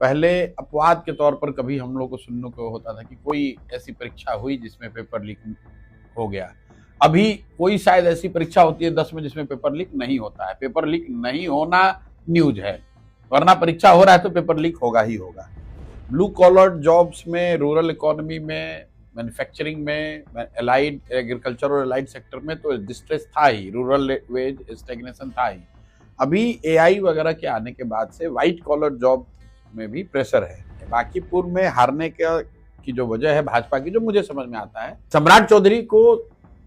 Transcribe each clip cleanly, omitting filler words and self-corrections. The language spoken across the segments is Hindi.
पहले अपवाद के तौर पर कभी हम लोग को सुनने को होता था कि कोई ऐसी परीक्षा हुई जिसमें पेपर लीक हो गया। अभी कोई शायद ऐसी परीक्षा होती है 10 में जिसमें पेपर लीक नहीं होता है। पेपर लीक नहीं होना न्यूज है, वरना परीक्षा हो रहा है तो पेपर लीक होगा ही होगा। ब्लू कॉलर जॉब्स में, रूरल इकोनॉमी में, मैन्युफैक्चरिंग में, एलाइड एग्रीकल्चर और एलाइड सेक्टर में तो डिस्ट्रेस था ही, रूरल वेज स्टैग्नेशन था ही। अभी एआई वगैरह के आने के बाद से व्हाइट कॉलर जॉब में भी प्रेशर है। बांकीपुर में हारने की जो वजह है भाजपा की, जो मुझे समझ में आता है, सम्राट चौधरी को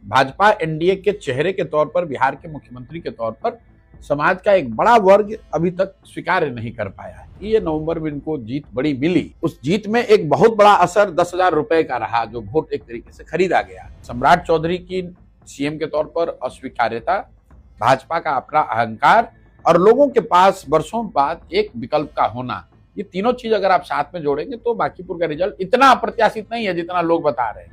भाजपा एनडीए के चेहरे के तौर पर, बिहार के मुख्यमंत्री के तौर पर समाज का एक बड़ा वर्ग अभी तक स्वीकार नहीं कर पाया है। ये नवंबर में इनको जीत बड़ी मिली। उस जीत में एक बहुत बड़ा असर 10,000 रुपए का रहा, जो वोट एक तरीके से खरीदा गया। सम्राट चौधरी की सीएम के तौर पर अस्वीकार्यता, भाजपा का अपना अहंकार और लोगों के पास वर्षों बाद एक विकल्प का होना, ये तीनों चीज अगर आप साथ में जोड़ेंगे तो बांकीपुर का रिजल्ट इतना अप्रत्याशित नहीं है जितना लोग बता रहे हैं।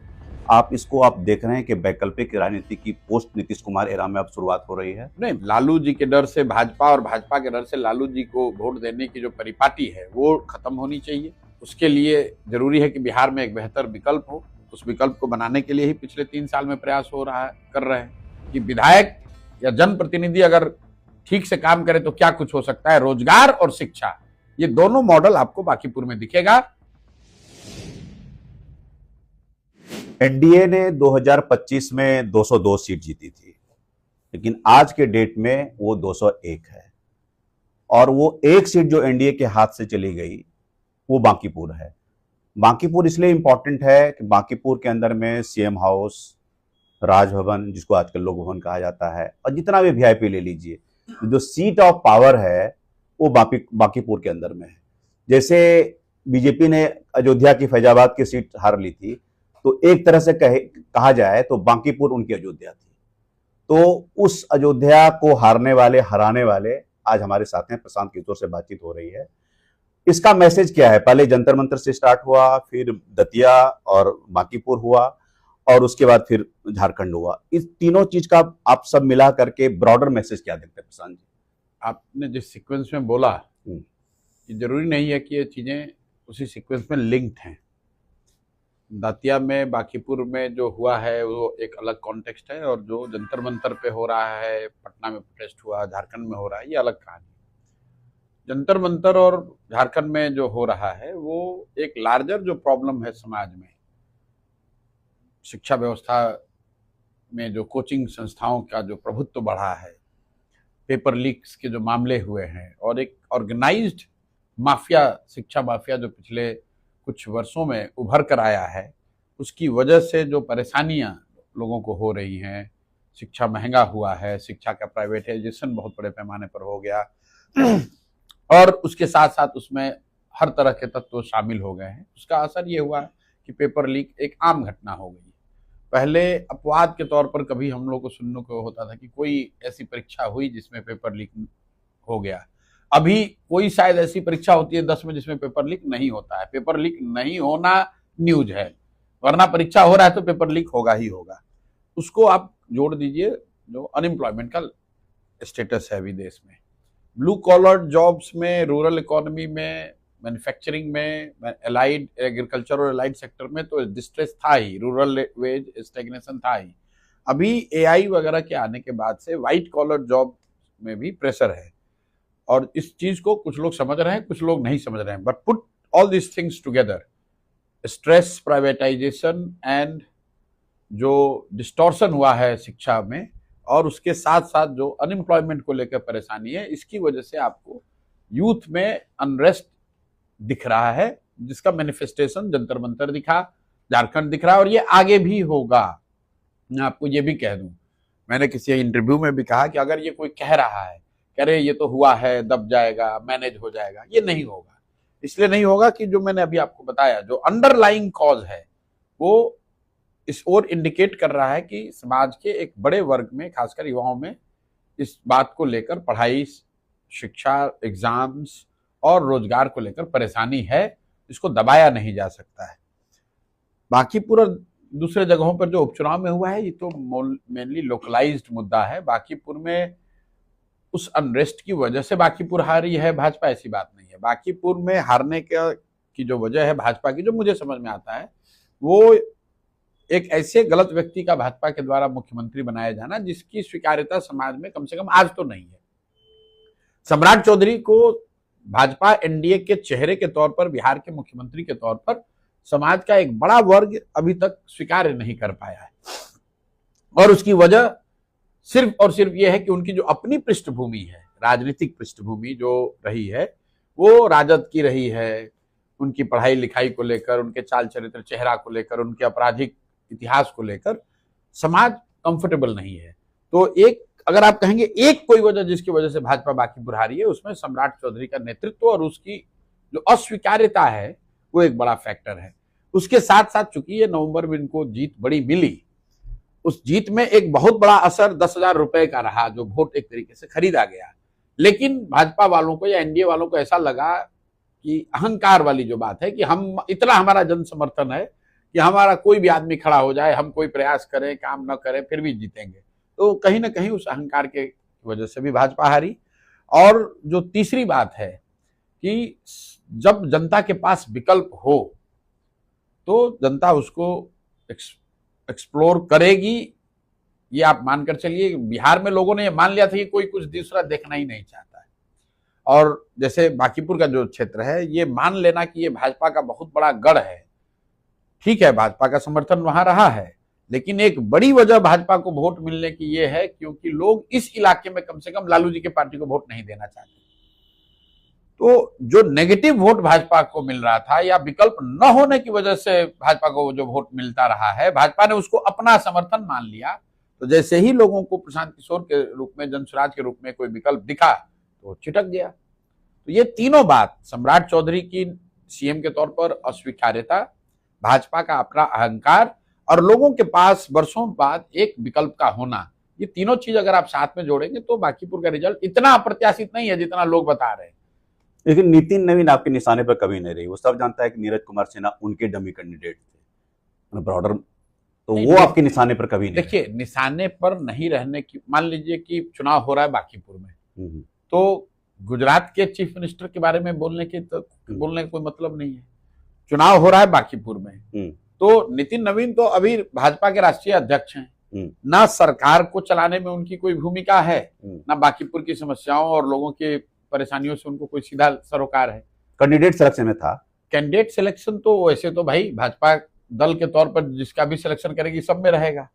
आप देख रहे हैं कि वैकल्पिक राजनीति की पोस्ट नीतीश कुमार एरा में अब शुरुआत हो रही है। नहीं, लालू जी के डर से भाजपा और भाजपा के डर से लालू जी को वोट देने की जो परिपाटी है वो खत्म होनी चाहिए। उसके लिए जरूरी है कि बिहार में एक बेहतर विकल्प हो। उस विकल्प को बनाने के लिए ही पिछले 3 साल में प्रयास कर रहे हैं कि विधायक या जनप्रतिनिधि अगर ठीक से काम करे तो क्या कुछ हो सकता है। रोजगार और शिक्षा, ये दोनों मॉडल आपको बांकीपुर में दिखेगा। एनडीए ने 2025 में 202 सीट जीती थी, लेकिन आज के डेट में वो 201 है और वो एक सीट जो एनडीए के हाथ से चली गई वो बांकीपुर है। बांकीपुर इसलिए इंपॉर्टेंट है कि बांकीपुर के अंदर में सीएम हाउस, राजभवन, जिसको आजकल लोक भवन कहा जाता है, और जितना भी वीआईपी ले लीजिए, जो सीट ऑफ पावर है वो बांकीपुर के अंदर में है। जैसे बीजेपी ने अयोध्या की, फैजाबाद की सीट हार ली थी, तो एक तरह से कहा जाए तो बांकीपुर उनकी अयोध्या थी। तो उस अयोध्या को हराने वाले आज हमारे साथ हैं। प्रशांत किशोर से बातचीत हो रही है। इसका मैसेज क्या है? पहले जंतर मंतर से स्टार्ट हुआ, फिर दतिया और बांकीपुर हुआ, और उसके बाद फिर झारखंड हुआ। इस तीनों चीज का आप सब मिला करके ब्रॉडर मैसेज क्या देखते हैं प्रशांत जी? आपने जिस सीक्वेंस में बोला, ये जरूरी नहीं है कि ये चीजें उसी सीक्वेंस में लिंक्ड हैं। दतिया में, बांकीपुर में जो हुआ है वो एक अलग कॉन्टेक्स्ट है, और जो जंतर मंतर पे हो रहा है, पटना में प्रोटेस्ट हुआ, झारखंड में हो रहा है, ये अलग कहानी। जंतर मंतर और झारखंड में जो हो रहा है वो एक लार्जर जो प्रॉब्लम है समाज में, शिक्षा व्यवस्था में जो कोचिंग संस्थाओं का जो प्रभुत्व बढ़ा है, पेपर लीक्स के जो मामले हुए हैं, और एक ऑर्गेनाइज्ड माफिया, शिक्षा माफिया जो पिछले कुछ वर्षों में उभर कर आया है, उसकी वजह से जो परेशानियां लोगों को हो रही हैं, शिक्षा महंगा हुआ है, शिक्षा का प्राइवेटाइजेशन बहुत बड़े पैमाने पर हो गया, और उसके साथ साथ उसमें हर तरह के तत्व शामिल हो गए हैं। उसका असर ये हुआ कि पेपर लीक एक आम घटना हो गई। पहले अपवाद के तौर पर कभी हम लोग को सुनने को होता था कि कोई ऐसी परीक्षा हुई जिसमें पेपर लीक हो गया। अभी कोई शायद ऐसी परीक्षा होती है 10 में जिसमें पेपर लीक नहीं होता है। पेपर लीक नहीं होना न्यूज है, वरना परीक्षा हो रहा है तो पेपर लीक होगा ही होगा। उसको आप जोड़ दीजिए जो अनएम्प्लॉयमेंट का स्टेटस है अभी देश में। ब्लू कॉलर जॉब्स में, रूरल इकोनॉमी में, मैन्युफैक्चरिंग में, एलाइड एग्रीकल्चर और एलाइड सेक्टर में तो डिस्ट्रेस था ही, रूरल वेज स्टैग्नेशन था ही। अभी एआई वगैरह के आने के बाद से व्हाइट कॉलर जॉब में भी प्रेशर है, और इस चीज को कुछ लोग समझ रहे हैं, कुछ लोग नहीं समझ रहे हैं। But put all this things together, stress, privatisation and जो डिस्टॉर्शन हुआ है शिक्षा में, और उसके साथ साथ जो अनएम्प्लॉयमेंट को लेकर परेशानी है, इसकी वजह से आपको यूथ में अनरेस्ट दिख रहा है, जिसका मैनिफेस्टेशन जंतर मंतर दिखा, झारखंड दिख रहा है, और ये आगे भी होगा। मैं आपको ये भी कह दूं, मैंने किसी इंटरव्यू में भी कहा कि अगर ये कोई कह रहा है, कह रहे ये तो हुआ है, दब जाएगा, मैनेज हो जाएगा, ये नहीं होगा। इसलिए नहीं होगा कि जो मैंने अभी आपको बताया, जो अंडरलाइंग कॉज है वो इस ओर इंडिकेट कर रहा है कि समाज के एक बड़े वर्ग में, खासकर युवाओं में, इस बात को लेकर, पढ़ाई, शिक्षा, एग्जाम्स और रोजगार को लेकर परेशानी है। इसको दबाया नहीं जा सकता है। बांकीपुर और दूसरे जगहों पर जो उपचुनाव में हुआ है, ये तो मेनली लोकलाइज्ड मुद्दा है। बांकीपुर में उस अनरेस्ट की वजह से बांकीपुर हारी है भाजपा, ऐसी बात नहीं है। बांकीपुर में हारने की जो वजह है भाजपा की, जो मुझे समझ में आता है, वो एक ऐसे गलत व्यक्ति का भाजपा के द्वारा मुख्यमंत्री बनाया जाना जिसकी स्वीकार्यता समाज में कम से कम आज तो नहीं है। सम्राट चौधरी को भाजपा एनडीए के चेहरे के तौर पर, बिहार के मुख्यमंत्री के तौर पर समाज का एक बड़ा वर्ग अभी तक स्वीकार नहीं कर पाया है। और उसकी वजह सिर्फ और सिर्फ यह है कि उनकी जो अपनी पृष्ठभूमि है, राजनीतिक पृष्ठभूमि जो रही है, वो राजद की रही है। उनकी पढ़ाई लिखाई को लेकर, उनके चाल चरित्र चेहरा को लेकर, उनके आपराधिक इतिहास को लेकर समाज कंफर्टेबल नहीं है। तो एक, अगर आप कहेंगे एक कोई वजह जिसकी वजह से भाजपा बांकीपुर हारी है, उसमें सम्राट चौधरी का नेतृत्व और उसकी जो अस्वीकार्यता है वो एक बड़ा फैक्टर है। उसके साथ साथ चूंकि ये नवंबर में इनको जीत बड़ी मिली, उस जीत में एक बहुत बड़ा असर 10,000 रुपए का रहा, जो वोट एक तरीके से खरीदा गया। लेकिन भाजपा वालों को या एनडीए वालों को ऐसा लगा कि अहंकार वाली जो बात है कि हम, इतना हमारा जन समर्थन है कि हमारा कोई भी आदमी खड़ा हो जाए, हम कोई प्रयास करें, काम न करें, फिर भी जीतेंगे। तो कहीं ना कहीं उस अहंकार के वजह से भी भाजपा हारी। और जो तीसरी बात है कि जब जनता के पास विकल्प हो तो जनता उसको एक्सप्लोर करेगी। ये आप मानकर चलिए, बिहार में लोगों ने ये मान लिया था कि कोई कुछ दूसरा देखना ही नहीं चाहता है। और जैसे बांकीपुर का जो क्षेत्र है, ये मान लेना कि ये भाजपा का बहुत बड़ा गढ़ है। ठीक है, भाजपा का समर्थन वहां रहा है, लेकिन एक बड़ी वजह भाजपा को वोट मिलने की ये है क्योंकि लोग इस इलाके में कम से कम लालू जी के पार्टी को वोट नहीं देना चाहते। तो जो नेगेटिव वोट भाजपा को मिल रहा था या विकल्प न होने की वजह से भाजपा को जो वोट मिलता रहा है, भाजपा ने उसको अपना समर्थन मान लिया। तो जैसे ही लोगों को प्रशांत किशोर के रूप में, जनसुराज के रूप में कोई विकल्प दिखा तो छिटक गया। तो ये तीनों बात, सम्राट चौधरी की सीएम के तौर पर अस्वीकार्यता, भाजपा का अपना अहंकार और लोगों के पास वर्षों बाद एक विकल्प का होना, ये तीनों चीज अगर आप साथ में जोड़ेंगे तो बांकीपुर का रिजल्ट इतना अप्रत्याशित नहीं है जितना लोग बता रहे हैं। लेकिन नितिन नवीन आपके निशाने पर कभी नहीं रही। वो सब जानता है कि नीरज कुमार सिन्हा उनके डमी कैंडिडेट थे, ब्रॉडर, तो वो आपके निशाने पर कभी नहीं। देखिए, निशाने पर नहीं रहने की, मान लीजिए कि चुनाव हो रहा है बांकीपुर में, तो गुजरात के चीफ मिनिस्टर के बारे में बोलने का कोई मतलब नहीं है। चुनाव हो रहा है बांकीपुर में, तो नितिन नवीन तो अभी भाजपा के राष्ट्रीय अध्यक्ष हैं। ना सरकार को चलाने में उनकी कोई भूमिका है, ना बांकीपुर की समस्याओं और लोगों के परेशानियों से उनको कोई सीधा सरोकार है। कैंडिडेट सिलेक्शन में था। कैंडिडेट सिलेक्शन तो वैसे तो भाई भाजपा दल के तौर पर जिसका भी सिलेक्शन करेगी सब में रहेगा।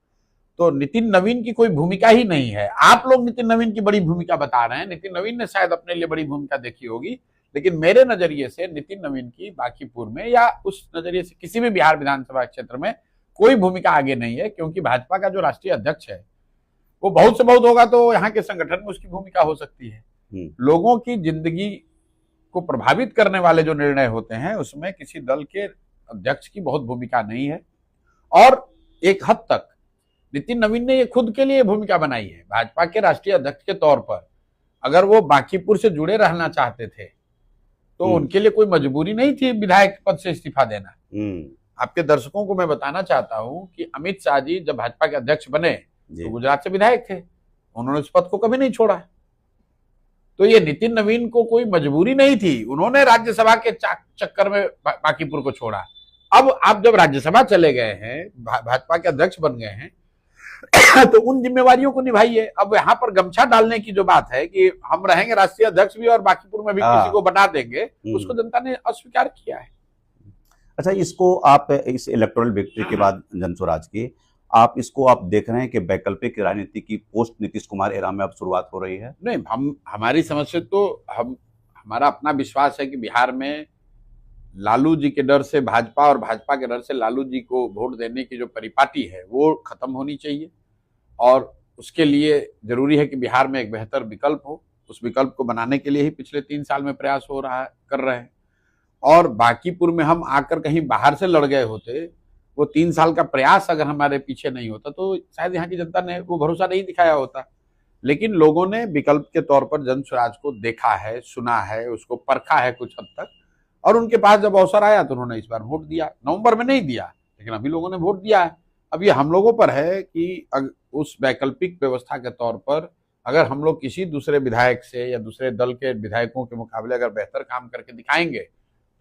तो नितिन नवीन की कोई भूमिका ही नहीं है। आप लोग नितिन नवीन की बड़ी भूमिका बता रहे हैं, नितिन नवीन ने शायद अपने लिए बड़ी भूमिका देखी होगी, लेकिन मेरे नजरिए से नितिन नवीन की बांकीपुर में या उस नजरिए से किसी भी बिहार विधानसभा क्षेत्र में कोई भूमिका आगे नहीं है। क्योंकि भाजपा का जो राष्ट्रीय अध्यक्ष है वो बहुत से बहुत होगा तो यहाँ के संगठन में उसकी भूमिका हो सकती है। लोगों की जिंदगी को प्रभावित करने वाले जो निर्णय होते हैं उसमें किसी दल के अध्यक्ष की बहुत भूमिका नहीं है। और एक हद तक नितिन नवीन ने ये खुद के लिए भूमिका बनाई है। भाजपा के राष्ट्रीय अध्यक्ष के तौर पर अगर वो बांकीपुर से जुड़े रहना चाहते थे तो उनके लिए कोई मजबूरी नहीं थी विधायक पद से इस्तीफा देना। आपके दर्शकों को मैं बताना चाहता हूं कि अमित शाह जी जब भाजपा के अध्यक्ष बने तो गुजरात से विधायक थे, उन्होंने उस पद को कभी नहीं छोड़ा। तो ये नितिन नवीन को कोई मजबूरी नहीं थी, उन्होंने राज्यसभा के चक्कर में बांकीपुर को छोड़ा। अब आप जब राज्यसभा चले गए हैं, भाजपा के अध्यक्ष बन गए हैं तो उन जिम्मेवारियों को निभाइए। अब यहाँ पर गमछा डालने की जो बात है कि हम रहेंगे राष्ट्रीय अध्यक्ष भी और बांकीपुर में भी किसी को बना देंगे, उसको जनता ने अस्वीकार किया है। अच्छा, इसको आप इस इलेक्टोरल विक्ट्री के बाद जनसुराज की आप इसको आप देख रहे हैं कि वैकल्पिक राजनीति की पोस्ट नीतीश कुमार एरा में अब शुरुआत हो रही है? नहीं, हमारी समझ से तो हमारा अपना विश्वास है कि बिहार में लालू जी के डर से भाजपा और भाजपा के डर से लालू जी को वोट देने की जो परिपाटी है वो खत्म होनी चाहिए। और उसके लिए जरूरी है कि बिहार में एक बेहतर विकल्प हो। उस विकल्प को बनाने के लिए ही पिछले 3 साल में प्रयास कर रहे हैं। और बांकीपुर में हम आकर कहीं बाहर से लड़ गए होते, वो 3 साल का प्रयास अगर हमारे पीछे नहीं होता तो शायद यहाँ की जनता ने वो भरोसा नहीं दिखाया होता। लेकिन लोगों ने विकल्प के तौर पर जनसुराज को देखा है, सुना है, उसको परखा है कुछ हद तक, और उनके पास जब अवसर आया तो उन्होंने इस बार वोट दिया। नवंबर में नहीं दिया, लेकिन अभी लोगों ने वोट दिया है। अब ये हम लोगों पर है कि उस वैकल्पिक व्यवस्था के तौर पर अगर हम लोग किसी दूसरे विधायक से या दूसरे दल के विधायकों के मुकाबले अगर बेहतर काम करके दिखाएंगे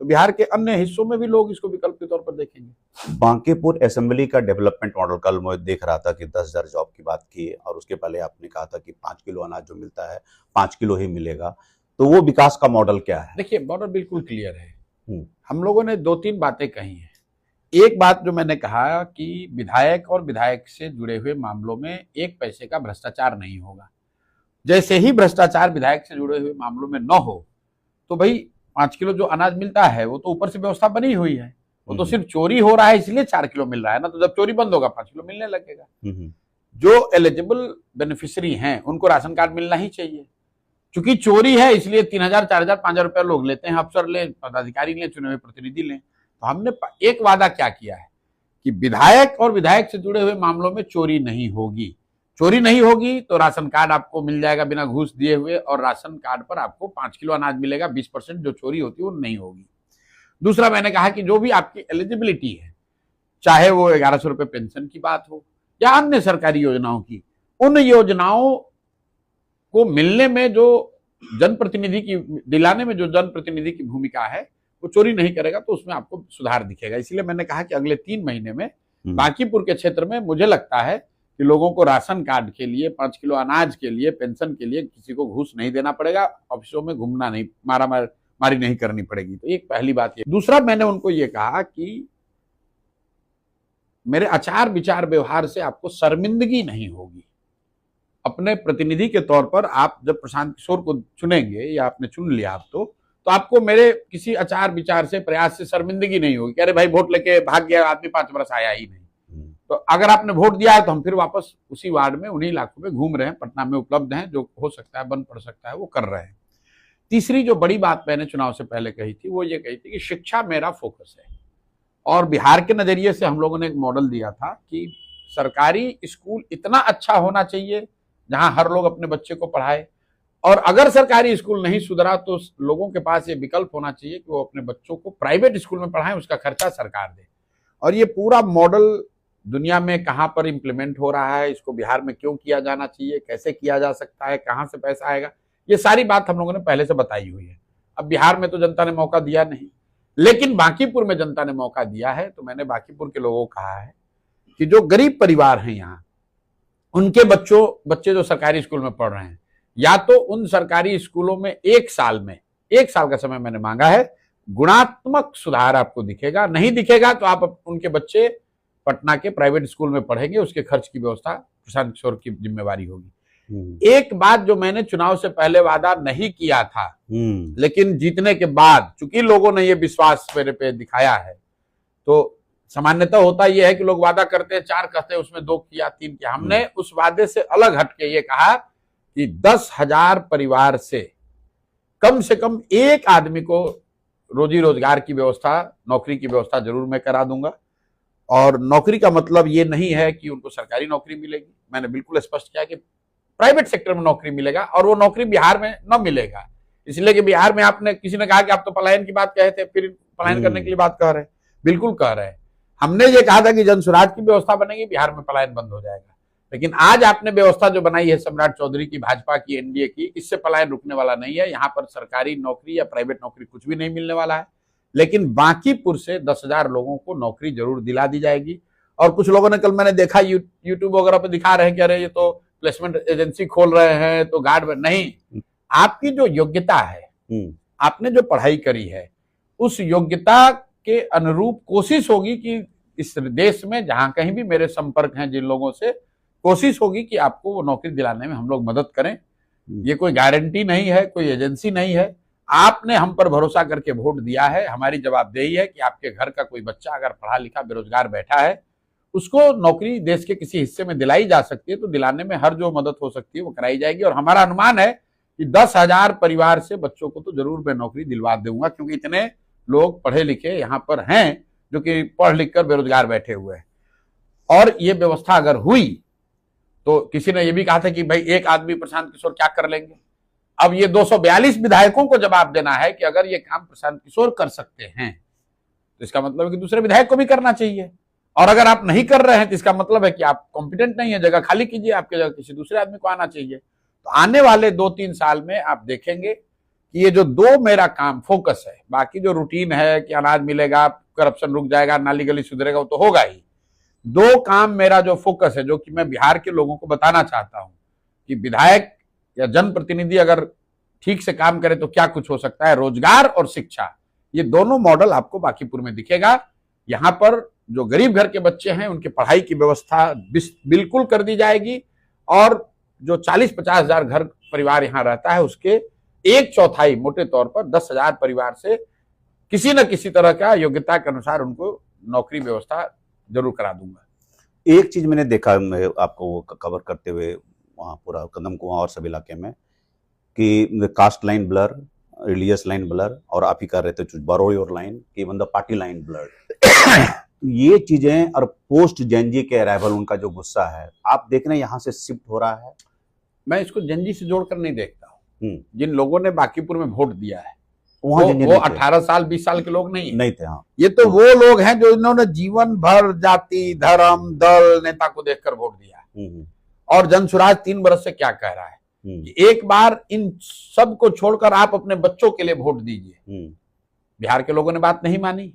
तो बिहार के अन्य हिस्सों में भी लोग इसको विकल्प के तौर पर देखेंगे। बांकीपुर असेंबली का डेवलपमेंट मॉडल, कल मैं देख रहा था कि 10,000 जॉब की बात की, और उसके पहले आपने कहा था कि 5 किलो अनाज जो मिलता है 5 किलो ही मिलेगा, तो वो विकास का मॉडल क्या है? देखिए, मॉडल बिल्कुल क्लियर है। हम लोगों ने 2-3 बातें कही हैं। एक बात जो मैंने कहा कि विधायक और विधायक से जुड़े हुए मामलों में 1 पैसे का भ्रष्टाचार नहीं होगा। जैसे ही भ्रष्टाचार विधायक से जुड़े हुए मामलों में न हो तो भाई 5 किलो जो अनाज मिलता है वो तो ऊपर से व्यवस्था बनी हुई है, वो तो सिर्फ चोरी हो रहा है इसलिए 4 किलो मिल रहा है ना, तो जब चोरी बंद होगा 5 किलो मिलने लगेगा। जो एलिजिबल बेनिफिशियरी हैं उनको राशन कार्ड मिलना ही चाहिए। चूंकि चोरी है इसलिए 3,000, 4,000, 5,000 रुपया लोग लेते हैं, अफसर लें, पदाधिकारी लें, चुने हुए प्रतिनिधि लें। तो हमने एक वादा क्या किया है कि विधायक और विधायक से जुड़े हुए मामलों में चोरी नहीं होगी। चोरी नहीं होगी तो राशन कार्ड आपको मिल जाएगा बिना घूस दिए हुए, और राशन कार्ड पर आपको 5 किलो अनाज मिलेगा। 20% जो चोरी होती है वो नहीं होगी। दूसरा, मैंने कहा कि जो भी आपकी एलिजिबिलिटी है, चाहे वो 1100 रुपये पेंशन की बात हो या अन्य सरकारी योजनाओं की, उन योजनाओं को मिलने में जो जनप्रतिनिधि की, दिलाने में जो जनप्रतिनिधि की भूमिका है वो चोरी नहीं करेगा, तो उसमें आपको सुधार दिखेगा। इसलिए मैंने कहा कि अगले 3 महीने में बांकीपुर के क्षेत्र में मुझे लगता है कि लोगों को राशन कार्ड के लिए, 5 किलो अनाज के लिए, पेंशन के लिए किसी को घूस नहीं देना पड़ेगा, ऑफिसों में घूमना नहीं, मारी नहीं करनी पड़ेगी। तो एक पहली बात ये। दूसरा, मैंने उनको ये कहा कि मेरे आचार विचार व्यवहार से आपको शर्मिंदगी नहीं होगी। अपने प्रतिनिधि के तौर पर आप जब प्रशांत किशोर को चुनेंगे या आपने चुन लिया आप तो आपको मेरे किसी आचार विचार से, प्रयास से शर्मिंदगी नहीं होगी कि अरे भाई वोट लेके भाग गया आदमी, 5 बरस आया ही नहीं। तो अगर आपने वोट दिया है तो हम फिर वापस उसी वार्ड में, उन्हीं इलाकों में घूम रहे हैं, पटना में उपलब्ध हैं, जो हो सकता है बन पड़ सकता है वो कर रहे हैं। तीसरी जो बड़ी बात मैंने चुनाव से पहले कही थी वो ये कही थी कि शिक्षा मेरा फोकस है, और बिहार के नजरिए से हम लोगों ने एक मॉडल दिया था कि सरकारी स्कूल इतना अच्छा होना चाहिए जहां हर लोग अपने बच्चे को पढ़ाए, और अगर सरकारी स्कूल नहीं सुधरा तो लोगों के पास ये विकल्प होना चाहिए कि वो अपने बच्चों को प्राइवेट स्कूल में पढ़ाएं, उसका खर्चा सरकार दे। और ये पूरा मॉडल दुनिया में कहां पर इंप्लीमेंट हो रहा है, इसको बिहार में क्यों किया जाना चाहिए, कैसे किया जा सकता है, कहां से पैसा आएगा, ये सारी बात हम लोगों ने पहले से बताई हुई है। अब बिहार में तो जनता ने मौका दिया नहीं, लेकिन बांकीपुर में जनता ने मौका दिया है। तो मैंने बांकीपुर के लोगों को कहा है कि जो गरीब परिवार हैं यहाँ, उनके बच्चे जो सरकारी स्कूल में पढ़ रहे हैं, या तो उन सरकारी स्कूलों में 1 साल का समय मैंने मांगा है, गुणात्मक सुधार आपको दिखेगा। नहीं दिखेगा तो आप उनके बच्चे पटना के प्राइवेट स्कूल में पढ़ेंगे, उसके खर्च की व्यवस्था प्रशांत किशोर की जिम्मेवारी होगी। एक बात जो मैंने चुनाव से पहले वादा नहीं किया था, लेकिन जीतने के बाद चूंकि लोगों ने ये विश्वास मेरे पे दिखाया है, तो सामान्यतः होता यह है कि लोग वादा करते हैं, 4 कहते हैं, उसमें 2 किया, 3 किया। हमने उस वादे से अलग हटके ये कहा कि 10,000 परिवार से कम 1 आदमी को रोजी रोजगार की व्यवस्था, नौकरी की व्यवस्था जरूर मैं करा दूंगा। और नौकरी का मतलब ये नहीं है कि उनको सरकारी नौकरी मिलेगी, मैंने बिल्कुल स्पष्ट किया कि प्राइवेट सेक्टर में नौकरी मिलेगा, और वो नौकरी बिहार में न मिलेगा। इसलिए कि बिहार में आपने, किसी ने कहा कि आप तो पलायन की बात कहे थे, फिर पलायन करने के लिए बात कह रहे हैं। बिल्कुल कह रहे हैं, हमने ये कहा था कि जन स्वराज की व्यवस्था बनेगी, बिहार में पलायन बंद हो जाएगा। लेकिन आज आपने व्यवस्था जो बनाई है सम्राट चौधरी की, भाजपा की, एनडीए की, इससे पलायन रुकने वाला नहीं है। यहाँ पर सरकारी नौकरी या प्राइवेट नौकरी कुछ भी नहीं मिलने वाला है, लेकिन बांकीपुर से 10,000 लोगों को नौकरी जरूर दिला दी जाएगी। और कुछ लोगों ने, कल मैंने देखा यूट्यूब वगैरह पे दिखा रहे हैं कि अरे ये तो प्लेसमेंट एजेंसी खोल रहे हैं तो गार्ड नहीं। आपकी जो योग्यता है, आपने जो पढ़ाई करी है, उस योग्यता के अनुरूप कोशिश होगी कि इस देश में जहां कहीं भी मेरे संपर्क हैं जिन लोगों से, कोशिश होगी कि आपको वो नौकरी दिलाने में हम लोग मदद करें। ये कोई गारंटी नहीं है, कोई एजेंसी नहीं है। आपने हम पर भरोसा करके वोट दिया है, हमारी जवाबदेही है कि आपके घर का कोई बच्चा अगर पढ़ा लिखा बेरोजगार बैठा है, उसको नौकरी देश के किसी हिस्से में दिलाई जा सकती है, तो दिलाने में हर जो मदद हो सकती है वो कराई जाएगी। और हमारा अनुमान है कि 10,000 परिवार से बच्चों को तो जरूर मैं नौकरी दिलवा दूंगा, क्योंकि इतने लोग पढ़े लिखे यहाँ पर हैं जो कि पढ़ लिख कर बेरोजगार बैठे हुए हैं। और ये व्यवस्था अगर हुई तो किसी ने ये भी कहा था कि भाई 1 आदमी प्रशांत किशोर क्या कर लेंगे। अब ये 242 विधायकों को जवाब देना है कि अगर ये काम प्रशांत किशोर कर सकते हैं तो इसका मतलब है कि दूसरे विधायक को भी करना चाहिए। और अगर आप नहीं कर रहे हैं तो इसका मतलब है कि आप कॉम्पिटेंट नहीं है, जगह खाली कीजिए, आपके जगह किसी दूसरे आदमी को आना चाहिए। तो आने वाले 2-3 साल में आप देखेंगे कि ये जो दो मेरा काम फोकस है, बाकी जो रूटीन है कि अनाज मिलेगा, करप्शन रुक जाएगा, नाली गली सुधरेगा, वो तो होगा ही। दो काम मेरा जो फोकस है, जो कि मैं बिहार के लोगों को बताना चाहता हूं कि विधायक या जनप्रतिनिधि अगर ठीक से काम करे तो क्या कुछ हो सकता है, रोजगार और शिक्षा, ये दोनों मॉडल आपको बांकीपुर में दिखेगा। यहाँ पर जो गरीब घर के बच्चे हैं उनकी पढ़ाई की व्यवस्था बिल्कुल कर दी जाएगी, और जो 40-50 हजार घर परिवार यहाँ रहता है उसके 1/4 मोटे तौर पर 10,000 परिवार से किसी न किसी तरह का योग्यता के अनुसार उनको नौकरी व्यवस्था जरूर करा दूंगा। एक चीज मैंने देखा, मैं आपको कवर करते हुए वहाँ पूरा कदम कुआं और सब इलाके में, कि caste line blur, religious line blur, और आप ही कर रहे थे borrow your line, even the party line blur. ये चीजें और पोस्ट जेनजी के अराइवल, उनका जो गुस्सा है आप देख रहे हैं यहाँ से शिफ्ट हो रहा है। मैं इसको जेनजी से जोड़कर नहीं देखता हूँ। जिन लोगों ने बांकीपुर में वोट दिया है वो 18 साल 20 साल के लोग नहीं थे। हाँ, ये तो वो लोग हैं जो इन्होंने जीवन भर जाति, धर्म, दल, नेता को देखकर वोट दिया। और जनसुराज 3 बरस से क्या कह रहा है कि एक बार इन सब को छोड़कर आप अपने बच्चों के लिए वोट दीजिए। बिहार के लोगों ने बात नहीं मानी,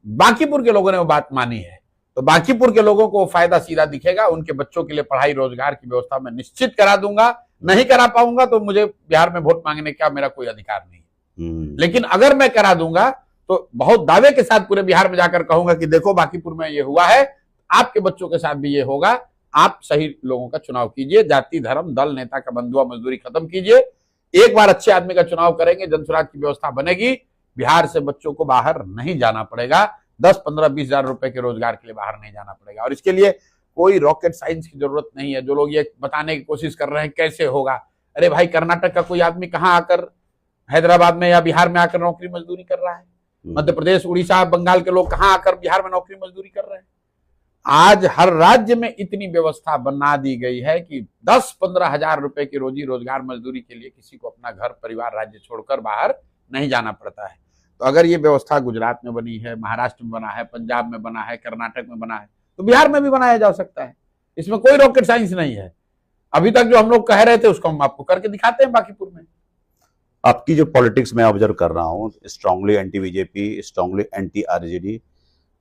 बांकीपुर के लोगों ने वो बात मानी है, तो बांकीपुर के लोगों को फायदा सीधा दिखेगा। उनके बच्चों के लिए पढ़ाई रोजगार की व्यवस्था मैं निश्चित करा दूंगा। नहीं करा पाऊंगा तो मुझे बिहार में वोट मांगने का मेरा कोई अधिकार नहीं है, लेकिन अगर मैं करा दूंगा तो बहुत दावे के साथ पूरे बिहार में जाकर कहूंगा कि देखो बांकीपुर में ये हुआ है, आपके बच्चों के साथ भी ये होगा। आप सही लोगों का चुनाव कीजिए, जाति, धर्म, दल, नेता का बंधुआ मजदूरी खत्म कीजिए। एक बार अच्छे आदमी का चुनाव करेंगे, जनसुराज की व्यवस्था बनेगी, बिहार से बच्चों को बाहर नहीं जाना पड़ेगा, 10, 15, 20 हजार रुपए के रोजगार के लिए बाहर नहीं जाना पड़ेगा। और इसके लिए कोई रॉकेट साइंस की जरूरत नहीं है। जो लोग ये बताने की कोशिश कर रहे हैं कैसे होगा, अरे भाई कर्नाटक का कोई आदमी कहाँ आकर हैदराबाद में या बिहार में आकर नौकरी मजदूरी कर रहा है? मध्य प्रदेश, उड़ीसा, बंगाल के लोग कहाँ आकर बिहार में नौकरी मजदूरी कर रहे हैं? आज हर राज्य में इतनी व्यवस्था बना दी गई है कि 10-15 हजार रुपए की रोजी रोजगार मजदूरी के लिए किसी को अपना घर, परिवार, राज्य छोड़कर बाहर नहीं जाना पड़ता है। तो अगर ये व्यवस्था गुजरात में बनी है, महाराष्ट्र में बना है, पंजाब में बना है, कर्नाटक में बना है, तो बिहार में भी बनाया जा सकता है। इसमें कोई रॉकेट साइंस नहीं है। अभी तक जो हम लोग कह रहे थे उसको हम आपको करके दिखाते हैं बांकीपुर में। आपकी जो पॉलिटिक्स में ऑब्जर्व कर रहा हूँ, strongly anti BJP, strongly anti RJD,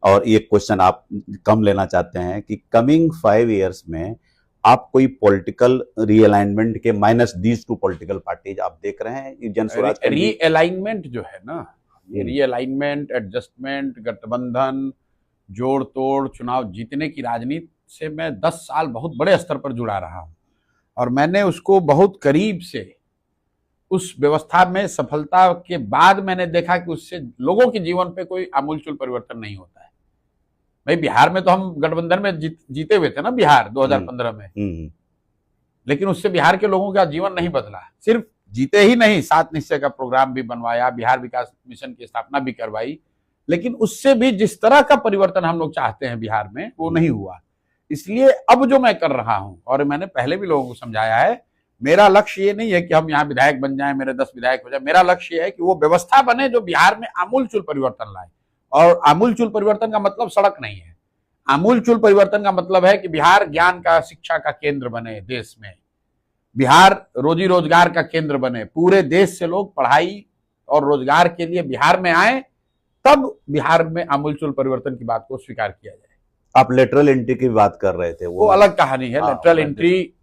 और ये क्वेश्चन आप कम लेना चाहते हैं कि कमिंग 5 इयर्स में आप कोई पॉलिटिकल रीअलाइनमेंट के माइनस दीज 2 पॉलिटिकल पार्टीज आप देख रहे हैं? जनसुराज रीअलाइनमेंट जो है ना, ये रीअलाइनमेंट, एडजस्टमेंट, गठबंधन, जोड़ तोड़, चुनाव जीतने की राजनीति से मैं 10 साल बहुत बड़े स्तर पर जुड़ा रहा हूं, और मैंने उसको बहुत करीब से उस व्यवस्था में सफलता के बाद मैंने देखा कि उससे लोगों के जीवन पे कोई आमूलचूल परिवर्तन नहीं होता है। भाई बिहार में तो हम गठबंधन में जीते हुए थे ना, बिहार 2015 में, लेकिन उससे बिहार के लोगों का जीवन नहीं बदला। सिर्फ जीते ही नहीं, 7 निश्चय का प्रोग्राम भी बनवाया, बिहार विकास मिशन की स्थापना भी करवाई, लेकिन उससे भी जिस तरह का परिवर्तन हम लोग चाहते हैं बिहार में वो नहीं हुआ। इसलिए अब जो मैं कर रहा हूं, और मैंने पहले भी लोगों को समझाया है, मेरा लक्ष्य ये नहीं है कि हम यहाँ विधायक बन जाएं, मेरे 10 विधायक हो जाए। मेरा लक्ष्य है कि वो व्यवस्था बने जो बिहार में आमूलचूल परिवर्तन लाए। और आमूलचूल परिवर्तन का मतलब सड़क नहीं है। आमूलचूल परिवर्तन का मतलब है कि बिहार ज्ञान का, शिक्षा का केंद्र बने देश में, बिहार रोजी रोजगार का केंद्र बने, पूरे देश से लोग पढ़ाई और रोजगार के लिए बिहार में आए, तब बिहार में आमूलचूल परिवर्तन की बात को स्वीकार किया जाए। आप लेटरल एंट्री की बात कर रहे थे, वो अलग कहानी है। लेटरल एंट्री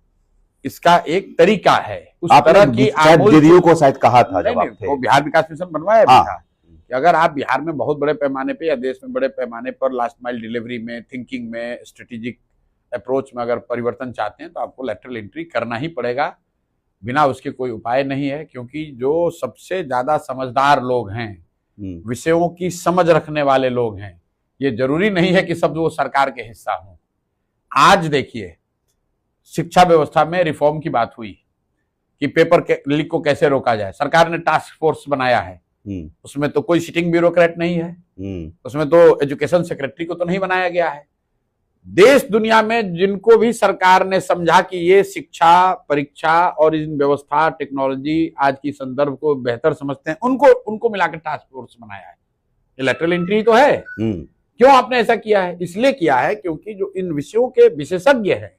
इसका एक तरीका है। उस तरह की को शायद कहा था वो बिहार विकास मिशन बनवाया भी था कि अगर आप बिहार में बहुत बड़े पैमाने पे या देश में बड़े पैमाने पर लास्ट माइल डिलीवरी में, थिंकिंग में, स्ट्रेटेजिक अप्रोच में अगर परिवर्तन चाहते हैं तो आपको लेटरल एंट्री करना ही पड़ेगा। बिना उसके कोई उपाय नहीं है, क्योंकि जो सबसे ज्यादा समझदार लोग हैं, विषयों की समझ रखने वाले लोग हैं, ये जरूरी नहीं है कि सब वो सरकार के हिस्सा हों। आज देखिए शिक्षा व्यवस्था में रिफॉर्म की बात हुई कि पेपर लीक को कैसे रोका जाए। सरकार ने टास्क फोर्स बनाया है, उसमें तो कोई सिटिंग ब्यूरोक्रेट नहीं है, उसमें तो एजुकेशन सेक्रेटरी को तो नहीं बनाया गया है। देश दुनिया में जिनको भी सरकार ने समझा कि ये शिक्षा, परीक्षा और इन व्यवस्था, टेक्नोलॉजी आज की संदर्भ को बेहतर समझते हैं, उनको मिलाकर टास्क फोर्स बनाया है। ये लेटरल एंट्री तो है। क्यों आपने ऐसा किया है? इसलिए किया है क्योंकि जो इन विषयों के विशेषज्ञ हैं,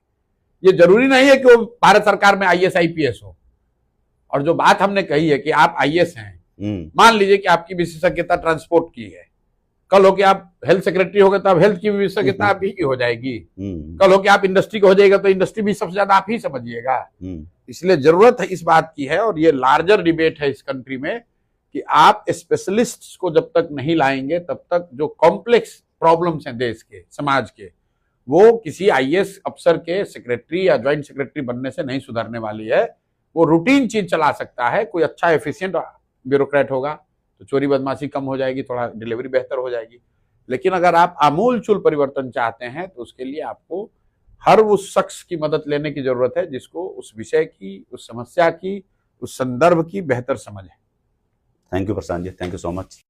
ये जरूरी नहीं है कि वो भारत सरकार में आईएएस आईपीएस हो। और जो बात हमने कही है कि आप आईएएस हैं, मान लीजिए कि आपकी विशेषज्ञता ट्रांसपोर्ट की है, कल हो कि आप हेल्थ सेक्रेटरी हो गए तो आप हेल्थ की विशेषज्ञता आप ही की हो जाएगी। कल हो कि आप इंडस्ट्री को हो जाएगा तो इंडस्ट्री भी सबसे ज्यादा आप ही समझिएगा। इसलिए जरूरत है इस बात की है, और ये लार्जर डिबेट है इस कंट्री में, कि आप स्पेशलिस्ट्स को जब तक नहीं लाएंगे तब तक जो कॉम्प्लेक्स प्रॉब्लम्स हैं देश के, समाज के, वो किसी आईएएस अफसर के सेक्रेटरी या ज्वाइंट सेक्रेटरी बनने से नहीं सुधरने वाली है। वो रूटीन चीज चला सकता है, कोई अच्छा एफिशिएंट ब्यूरोक्रेट होगा तो चोरी बदमाशी कम हो जाएगी, थोड़ा डिलीवरी बेहतर हो जाएगी। लेकिन अगर आप आमूलचूल परिवर्तन चाहते हैं तो उसके लिए आपको हर उस शख्स की मदद लेने की जरूरत है जिसको उस विषय की, उस समस्या की, उस संदर्भ की बेहतर समझ है। Thank you Prashant ji, thank you so much.